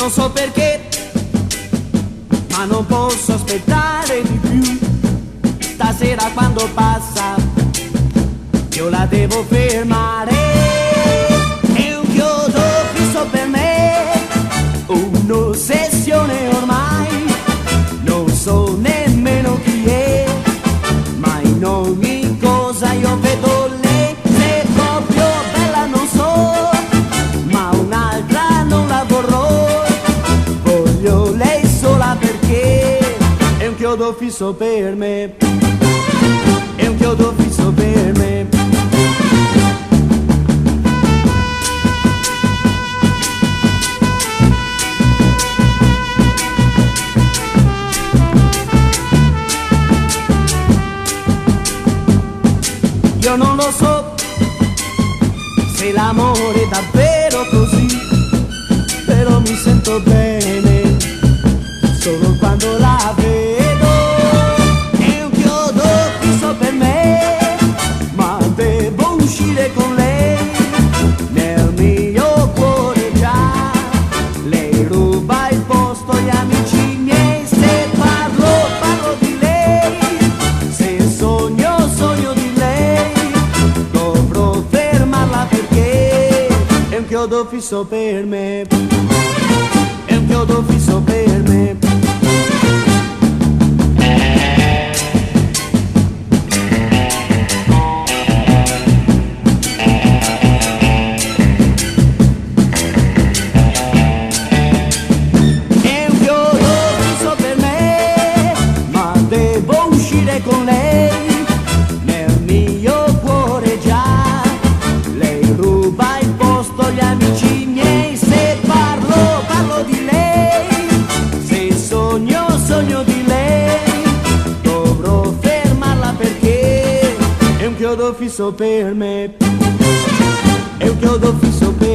non so perché, ma non posso aspettare di più. Stasera quando passa, io la devo fermare. È un chiodo fisso per me, un'ossessione ormai. Non so nemmeno chi è, ma in ogni cosa io vedo lei. Se è proprio bella non so, ma un'altra non la vorrò. Voglio lei sola perché è un chiodo fisso per me. È un chiodo fisso per me. Io non lo so se l'amore è davvero così, però mi sento bene solo quando la vedo. È un chiodo fisso per me, ma devo uscire con lei. Nel mio cuore già lei ruba il posto agli amici miei. Se parlo, parlo di lei, se sogno, sogno di lei. Dovrò fermarla perché è un chiodo fisso per me. È un chiodo fisso per me. Con lei, nel mio cuore già lei ruba il posto agli amici miei. Se parlo, parlo di lei, se sogno, sogno di lei. Dovrò fermarla perché è un chiodo fisso per me. È un chiodo fisso per me.